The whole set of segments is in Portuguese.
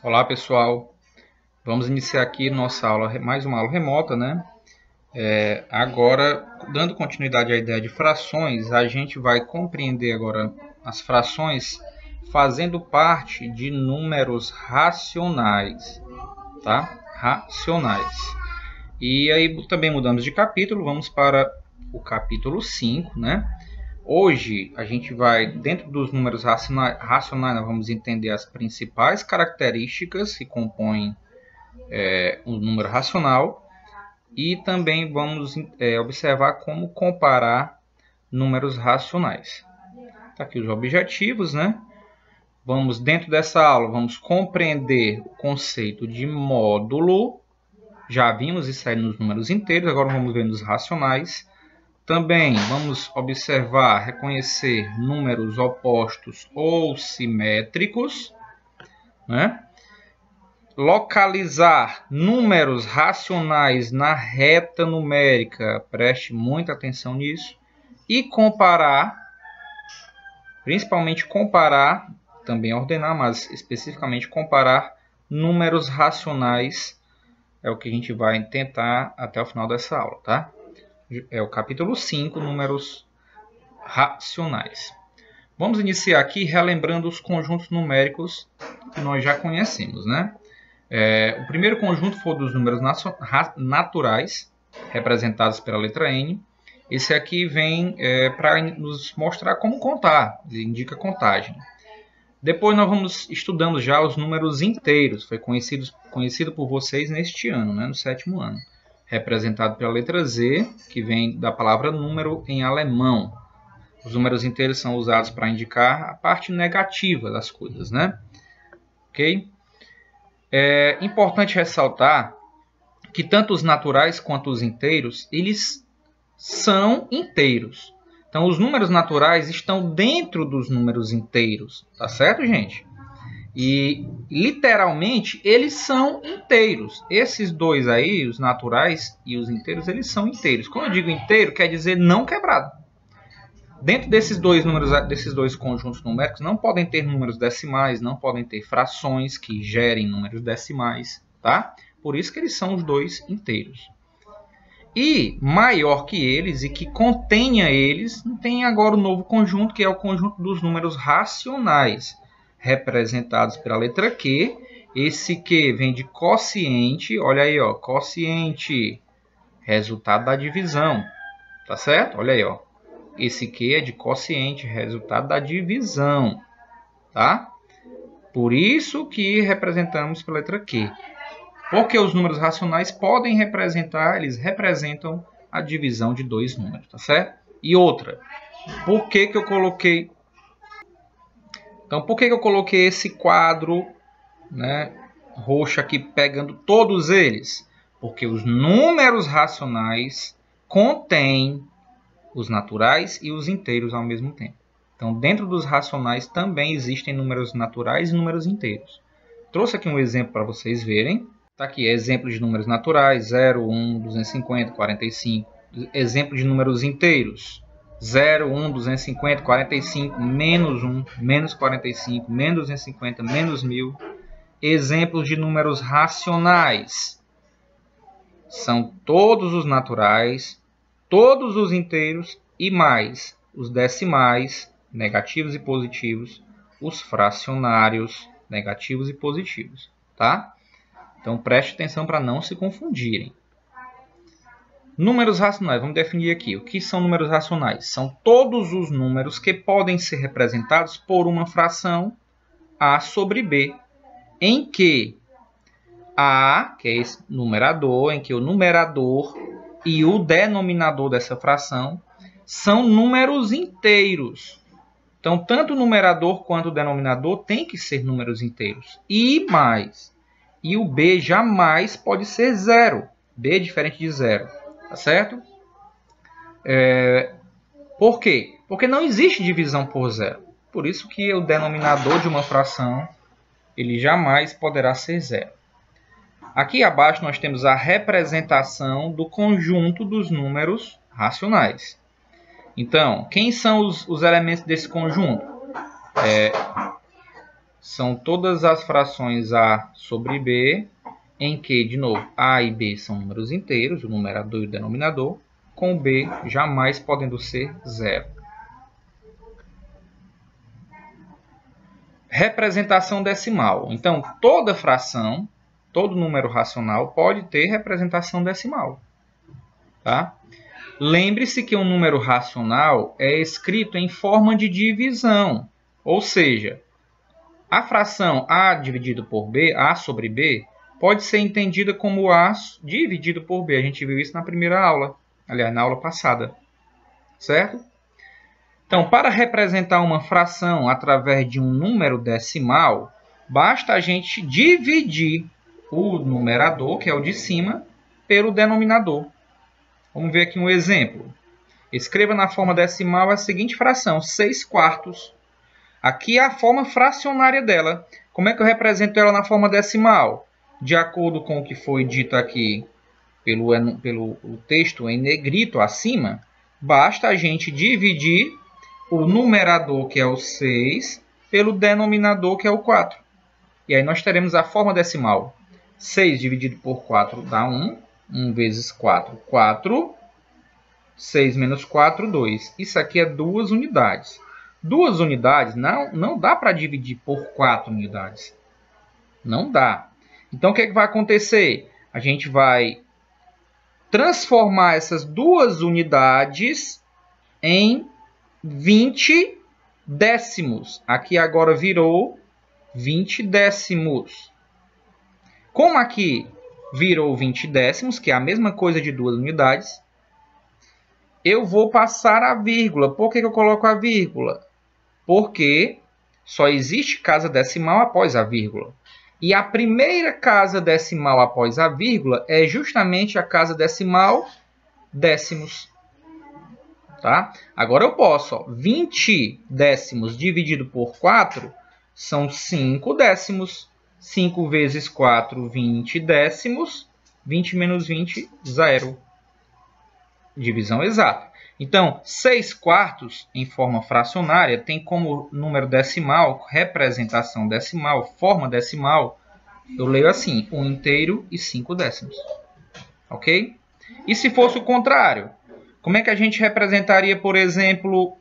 Olá pessoal, vamos iniciar aqui nossa aula, mais uma aula remota, né? Agora, dando continuidade à ideia de frações, a gente vai compreender agora as frações fazendo parte de números racionais, tá? Racionais. E aí também mudamos de capítulo, vamos para o capítulo 5, né? Hoje a gente vai, dentro dos números racionais, nós vamos entender as principais características que compõem um número racional e também vamos observar como comparar números racionais. Tá aqui os objetivos, né? Vamos, dentro dessa aula, vamos compreender o conceito de módulo. Já vimos isso aí nos números inteiros, agora vamos ver nos racionais. Também vamos observar, reconhecer números opostos ou simétricos, né? Localizar números racionais na reta numérica, preste muita atenção nisso. E comparar, principalmente comparar, também ordenar, mas especificamente comparar números racionais, é o que a gente vai tentar até o final dessa aula, tá? É o capítulo 5, números racionais. Vamos iniciar aqui relembrando os conjuntos numéricos que nós já conhecemos, né? O primeiro conjunto foi dos números naturais, representados pela letra N. Esse aqui vem para nos mostrar como contar, ele indica contagem. Depois nós estudamos já os números inteiros, foi conhecido por vocês neste ano, né? No 7º ano. Representado pela letra Z, que vem da palavra número em alemão. Os números inteiros são usados para indicar a parte negativa das coisas, né? Ok? É importante ressaltar que tanto os naturais quanto os inteiros, eles são inteiros. Então, os números naturais estão dentro dos números inteiros, tá certo, gente? E, literalmente, eles são inteiros. Esses dois aí, os naturais e os inteiros, eles são inteiros. Quando eu digo inteiro, quer dizer não quebrado. Dentro desses dois números, desses dois conjuntos numéricos, não podem ter números decimais, não podem ter frações que gerem números decimais, tá? Por isso que eles são os dois inteiros. E maior que eles e que contenha eles, tem agora o novo conjunto, que é o conjunto dos números racionais, representados pela letra Q. Esse Q vem de quociente, olha aí, ó, quociente, resultado da divisão, tá certo? Olha aí, ó, esse Q é de quociente, resultado da divisão, tá? Por isso que representamos pela letra Q. Porque os números racionais podem representar, eles representam a divisão de dois números, tá certo? E outra, por que eu coloquei... Então, por que eu coloquei esse quadro, né, roxo aqui, pegando todos eles? Porque os números racionais contêm os naturais e os inteiros ao mesmo tempo. Então, dentro dos racionais também existem números naturais e números inteiros. Trouxe aqui um exemplo para vocês verem. Está aqui, exemplo de números naturais, 0, 1, 250, 45. Exemplo de números inteiros, 0, 1, 250, 45, menos 1, menos 45, menos 250, menos 1000. Exemplos de números racionais. São todos os naturais, todos os inteiros e mais os decimais, negativos e positivos, os fracionários, negativos e positivos, tá? Então, preste atenção para não se confundirem. Números racionais, vamos definir aqui. O que são números racionais? São todos os números que podem ser representados por uma fração A sobre B, em que A, que é esse numerador, em que o numerador e o denominador dessa fração são números inteiros. Então, tanto o numerador quanto o denominador tem que ser números inteiros. E mais... E o B jamais pode ser zero. B é diferente de zero. Tá certo? Por quê? Porque não existe divisão por zero. Por isso que o denominador de uma fração ele jamais poderá ser zero. Aqui abaixo nós temos a representação do conjunto dos números racionais. Então, quem são os elementos desse conjunto? são todas as frações A sobre B, em que, de novo, A e B são números inteiros, o numerador e o denominador, com B jamais podendo ser zero. Representação decimal. Então, toda fração, todo número racional pode ter representação decimal. Tá? Lembre-se que um número racional é escrito em forma de divisão. Ou seja, a fração A dividido por B, A sobre B, pode ser entendida como A dividido por B. A gente viu isso na primeira aula, aliás, na aula passada. Certo? Então, para representar uma fração através de um número decimal, basta a gente dividir o numerador, que é o de cima, pelo denominador. Vamos ver aqui um exemplo. Escreva na forma decimal a seguinte fração, 6/4. Aqui é a forma fracionária dela. Como é que eu represento ela na forma decimal? De acordo com o que foi dito aqui pelo texto em negrito acima, basta a gente dividir o numerador, que é o 6, pelo denominador, que é o 4. E aí nós teremos a forma decimal. 6 dividido por 4 dá 1. 1 vezes 4, 4. 6 menos 4, 2. Isso aqui é 2 unidades. 2 unidades não dá para dividir por 4 unidades. Não dá. Então, o que é que vai acontecer? A gente vai transformar essas 2 unidades em 20 décimos. Aqui agora virou 20 décimos. Como aqui virou 20 décimos, que é a mesma coisa de 2 unidades, eu vou passar a vírgula. Por que eu coloco a vírgula? Porque só existe casa decimal após a vírgula. E a primeira casa decimal após a vírgula é justamente a casa decimal décimos. Tá? Agora eu posso, 20 décimos dividido por 4 são 5 décimos. 5 vezes 4, 20 décimos. 20 menos 20, 0. Divisão exata. Então, 6/4 em forma fracionária tem como número decimal, representação decimal, forma decimal, eu leio assim, 1 inteiro e 5 décimos. Ok? E se fosse o contrário? Como é que a gente representaria, por exemplo,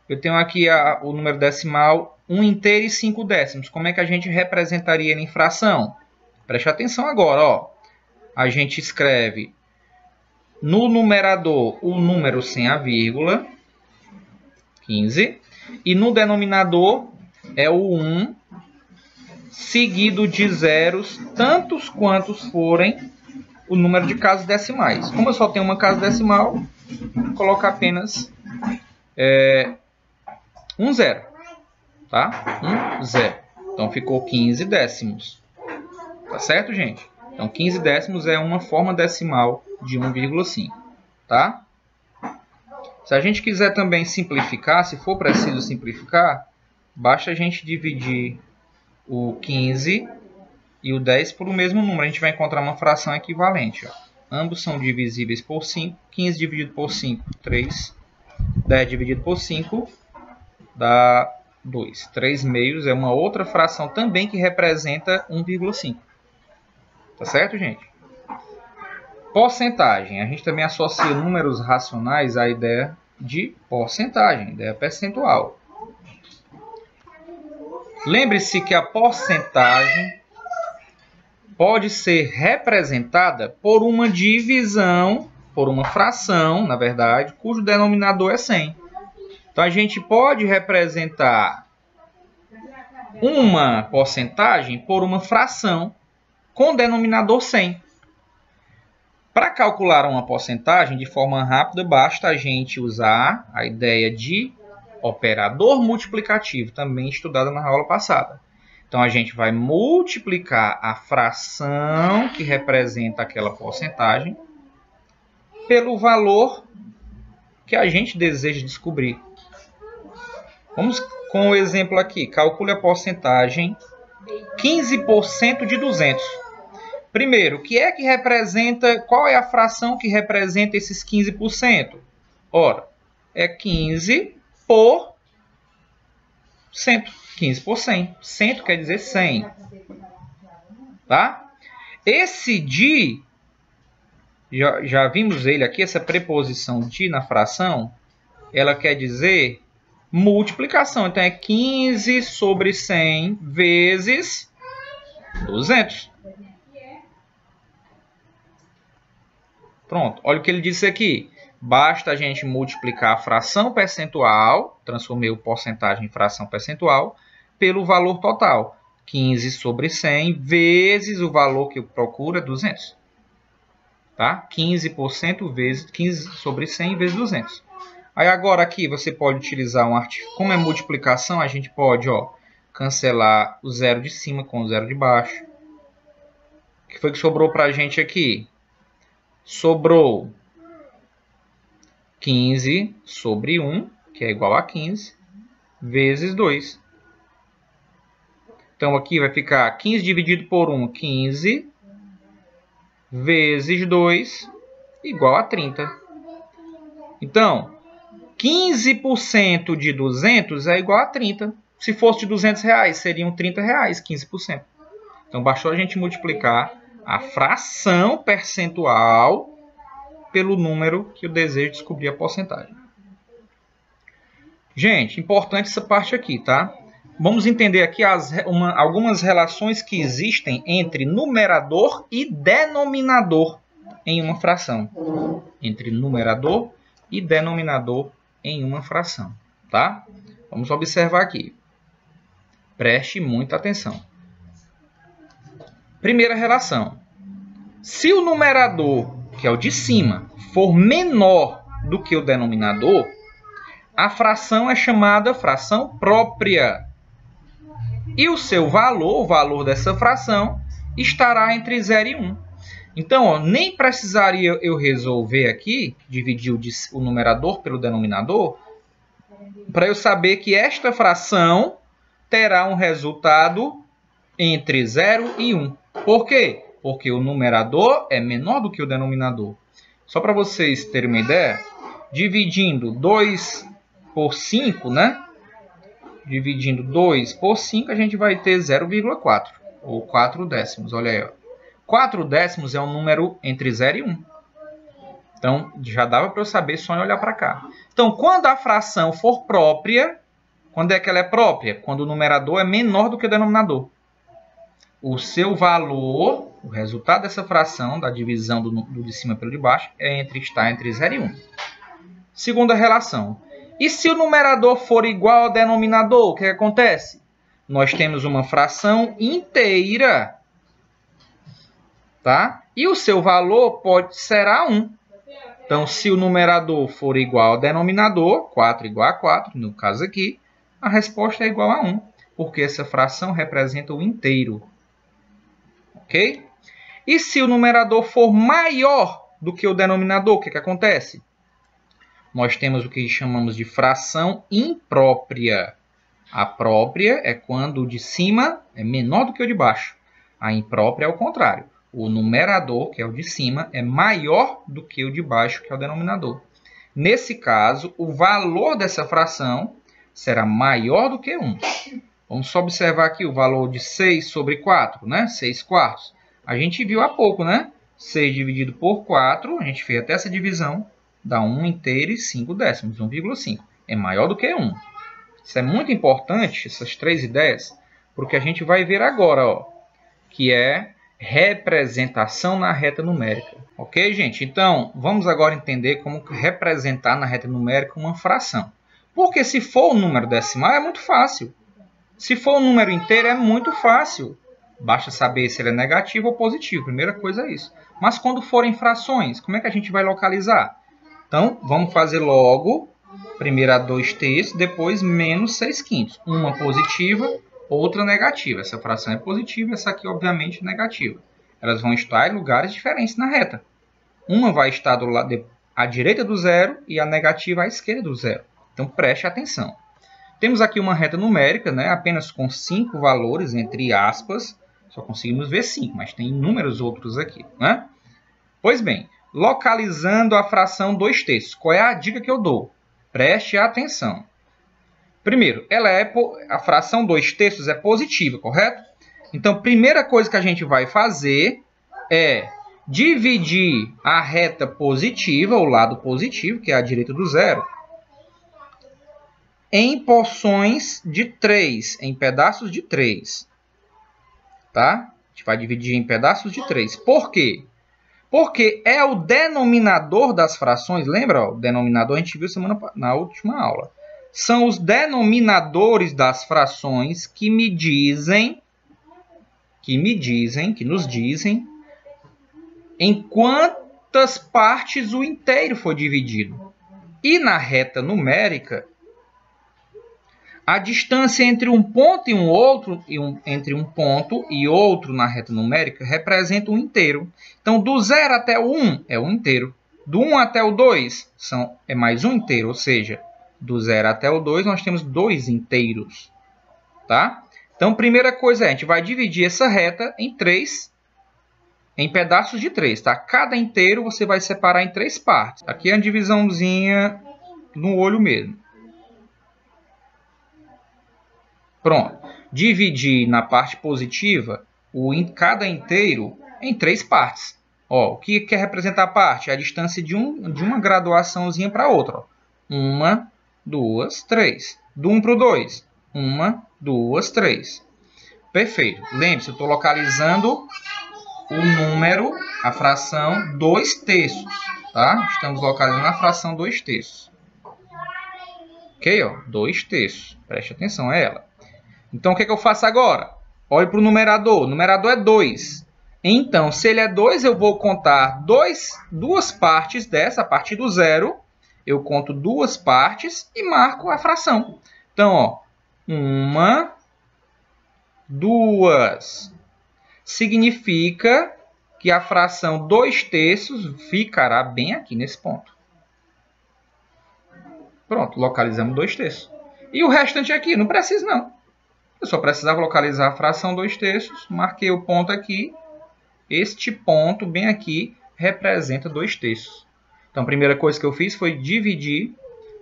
eu tenho aqui o número decimal 1 inteiro e 5 décimos. Como é que a gente representaria ele em fração? Preste atenção agora. Ó. A gente escreve no numerador o número sem a vírgula, 15. E no denominador é o 1 seguido de zeros, tantos quantos forem o número de casas decimais. Como eu só tenho uma casa decimal, vou colocar apenas 1 zero. Tá? 1 zero. Então ficou 15 décimos. Tá certo, gente? Então 15 décimos é uma forma decimal de 1,5. Tá? Se a gente quiser também simplificar, se for preciso simplificar, basta a gente dividir o 15 e o 10 por o mesmo número. A gente vai encontrar uma fração equivalente. Ó. Ambos são divisíveis por 5. 15 dividido por 5, 3. 10 dividido por 5 dá 2. 3 meios é uma outra fração também que representa 1,5. Tá certo, gente? Porcentagem. A gente também associa números racionais à ideia de porcentagem, ideia percentual. Lembre-se que a porcentagem pode ser representada por uma divisão, por uma fração, na verdade, cujo denominador é 100. Então, a gente pode representar uma porcentagem por uma fração com denominador 100. Para calcular uma porcentagem de forma rápida, basta a gente usar a ideia de operador multiplicativo, também estudada na aula passada. Então, a gente vai multiplicar a fração que representa aquela porcentagem pelo valor que a gente deseja descobrir. Vamos com o exemplo aqui. Calcule a porcentagem 15% de 200. Primeiro, o que é que representa, qual é a fração que representa esses 15%? Ora, é 15 por 100. 15 por 100. 100 quer dizer 100. Tá? Esse de, já vimos ele aqui, essa preposição de na fração, ela quer dizer multiplicação. Então, é 15 sobre 100 vezes 200. Pronto, olha o que ele disse aqui. Basta a gente multiplicar a fração percentual, transformei o porcentagem em fração percentual, pelo valor total. 15 sobre 100 vezes o valor que eu procuro é 200. Tá? 15% vezes 15 sobre 100 vezes 200. Aí agora aqui você pode utilizar um artifício. Como é multiplicação, a gente pode cancelar o zero de cima com o zero de baixo. O que foi que sobrou para a gente aqui? Sobrou 15 sobre 1, que é igual a 15, vezes 2. Então, aqui vai ficar 15 dividido por 1, 15, vezes 2, igual a 30. Então, 15% de 200 é igual a 30. Se fosse de 200 reais, seriam 30 reais, 15%. Então, bastou a gente multiplicar a fração percentual pelo número que eu desejo descobrir a porcentagem. Gente, importante essa parte aqui, tá? Vamos entender aqui algumas relações que existem entre numerador e denominador em uma fração. Entre numerador e denominador em uma fração, tá? Vamos observar aqui. Preste muita atenção. Primeira relação. Se o numerador, que é o de cima, for menor do que o denominador, a fração é chamada fração própria. E o seu valor, o valor dessa fração, estará entre 0 e 1. Então, nem precisaria eu resolver aqui, dividir o numerador pelo denominador, para eu saber que esta fração terá um resultado entre 0 e 1. Por quê? Porque o numerador é menor do que o denominador. Só para vocês terem uma ideia, dividindo 2 por 5, né? Dividindo 2 por 5, a gente vai ter 0,4, ou 4 décimos. Olha aí, 4 décimos é um número entre 0 e 1. Então, já dava para eu saber só em olhar para cá. Então, quando a fração for própria, quando é que ela é própria? Quando o numerador é menor do que o denominador. O seu valor, o resultado dessa fração, da divisão do de cima pelo de baixo, está entre 0 e 1. Segunda relação. E se o numerador for igual ao denominador, o que acontece? Nós temos uma fração inteira, tá? E o seu valor será 1. Então, se o numerador for igual ao denominador, 4 igual a 4, no caso aqui, a resposta é igual a 1, porque essa fração representa o inteiro. Ok? E se o numerador for maior do que o denominador, o que acontece? Nós temos o que chamamos de fração imprópria. A própria é quando o de cima é menor do que o de baixo. A imprópria é o contrário. O numerador, que é o de cima, é maior do que o de baixo, que é o denominador. Nesse caso, o valor dessa fração será maior do que 1. Vamos só observar aqui o valor de 6 sobre 4, né? 6 quartos. A gente viu há pouco, né? 6 dividido por 4, a gente fez até essa divisão, dá 1 inteiro e 5 décimos, 1,5. É maior do que 1. Isso é muito importante, essas três ideias, porque a gente vai ver agora, que é representação na reta numérica. Ok, gente? Então, vamos agora entender como representar na reta numérica uma fração. Porque se for um número decimal, é muito fácil. Se for um número inteiro, é muito fácil. Basta saber se ele é negativo ou positivo. Primeira coisa é isso. Mas quando forem frações, como é que a gente vai localizar? Então, vamos fazer logo, primeiro a 2/3, depois menos 6/5. Uma positiva, outra negativa. Essa fração é positiva, essa aqui, obviamente, é negativa. Elas vão estar em lugares diferentes na reta. Uma vai estar do lado à direita do zero e a negativa à esquerda do zero. Então, preste atenção. Temos aqui uma reta numérica, né, apenas com 5 valores, entre aspas. Só conseguimos ver 5, mas tem inúmeros outros aqui, né? Pois bem, localizando a fração 2/3. Qual é a dica que eu dou? Preste atenção. Primeiro, a fração 2/3 é positiva, correto? Então, primeira coisa que a gente vai fazer é dividir a reta positiva, o lado positivo, que é a direita do zero, em porções de 3, em pedaços de 3. Tá? A gente vai dividir em pedaços de 3. Por quê? Porque é o denominador das frações. Lembra? Ó, o denominador a gente viu na última aula. São os denominadores das frações que nos dizem em quantas partes o inteiro foi dividido. E na reta numérica, a distância entre um ponto e entre um ponto e outro na reta numérica representa um inteiro. Então, do 0 até o 1 é um inteiro. Do 1 até o 2 é mais um inteiro. Ou seja, do 0 até o 2 nós temos 2 inteiros. Tá? Então, primeira coisa a gente vai dividir essa reta em pedaços de 3. Tá? Cada inteiro você vai separar em 3 partes. Aqui é a divisãozinha no olho mesmo. Pronto. Dividir na parte positiva cada inteiro em 3 partes. Ó, o que quer representar a parte? É a distância de uma graduaçãozinha para outra. 1, 2, 3. Do 1 para o 2. 1, 2, 3. Perfeito. Lembre-se, eu estou localizando o número, a fração 2/3. Tá? Estamos localizando a fração 2/3. Ok? Ó, 2/3. Preste atenção, é ela. Então, o que eu faço agora? Olhe para o numerador. O numerador é 2. Então, se ele é 2, eu vou contar duas partes dessa. A partir do 0, eu conto 2 partes e marco a fração. Então, ó, 1, 2. Significa que a fração 2/3 ficará bem aqui nesse ponto. Pronto, localizamos 2/3. E o restante aqui, não precisa não. Eu só precisava localizar a fração 2/3, marquei o ponto aqui. Este ponto bem aqui representa 2/3. Então, a primeira coisa que eu fiz foi dividir,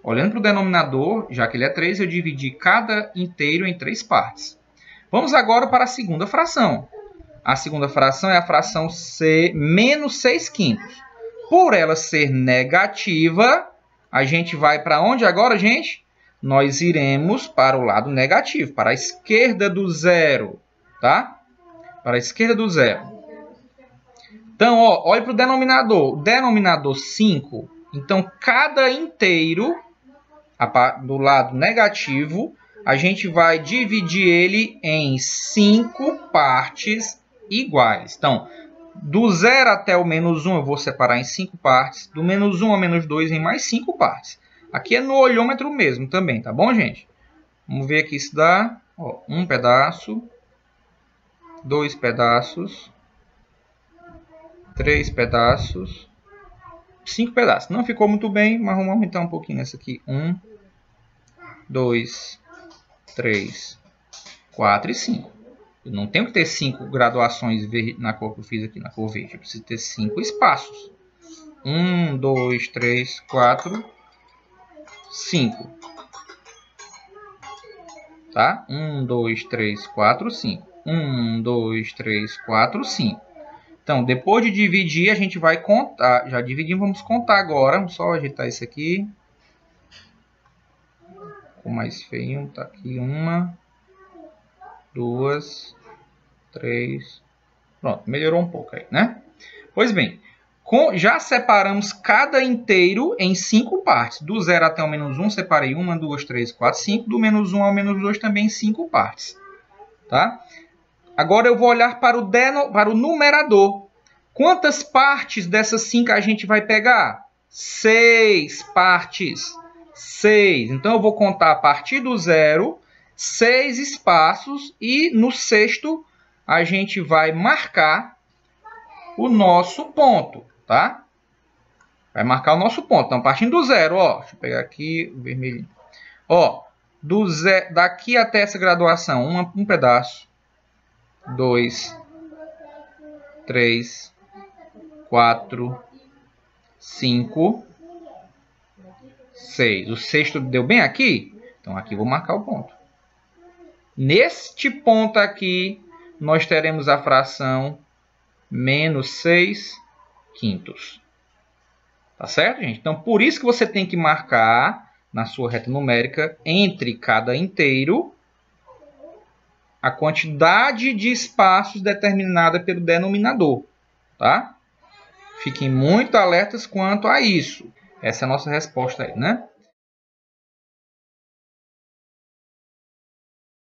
olhando para o denominador, já que ele é 3, eu dividi cada inteiro em 3 partes. Vamos agora para a segunda fração. A segunda fração é a fração menos 6/5. Por ela ser negativa, a gente vai para onde agora, gente? Nós iremos para o lado negativo, para a esquerda do zero, tá? Para a esquerda do zero. Então, ó, olhe para o denominador. O denominador 5. Então, cada inteiro, do lado negativo, a gente vai dividir ele em 5 partes iguais. Então, do 0 até o menos 1 eu vou separar em 5 partes. Do menos 1 ao menos 2 em mais 5 partes. Aqui é no olhômetro mesmo também, tá bom, gente? Vamos ver aqui se dá. Ó, 1 pedaço. 2 pedaços. 3 pedaços. 5 pedaços. Não ficou muito bem, mas vamos aumentar um pouquinho nessa aqui. 1, 2, 3, 4 e 5. Eu não tenho que ter 5 graduações na cor que eu fiz aqui, na cor verde. Eu preciso ter 5 espaços. 1, 2, 3, 4... 5. Tá? 1, 2, 3, 4, 5. 1, 2, 3, 4, 5. Então, depois de dividir, a gente vai contar. Já dividimos, vamos contar agora. Vamos só ajeitar isso aqui. Ficou mais feio. Tá aqui. 1, 2, 3. Pronto, melhorou um pouco aí, né? Pois bem. Já separamos cada inteiro em 5 partes. Do 0 até o menos 1, separei 1, 2, 3, 4, 5. Do menos 1 ao menos 2 também em 5 partes. Tá? Agora eu vou olhar para o numerador. Quantas partes dessas 5 a gente vai pegar? 6 partes. 6. Então eu vou contar a partir do 0, 6 espaços. E no sexto a gente vai marcar o nosso ponto. Tá? Vai marcar o nosso ponto. Então, partindo do 0, ó. Deixa eu pegar aqui o vermelhinho. Ó, daqui até essa graduação, um pedaço. 2, 3, 4, 5, 6. O sexto deu bem aqui? Então aqui eu vou marcar o ponto. Neste ponto aqui, nós teremos a fração menos 6/5. Tá certo, gente? Então por isso que você tem que marcar na sua reta numérica, entre cada inteiro, a quantidade de espaços determinada pelo denominador. Tá? Fiquem muito alertas quanto a isso. Essa é a nossa resposta aí, né?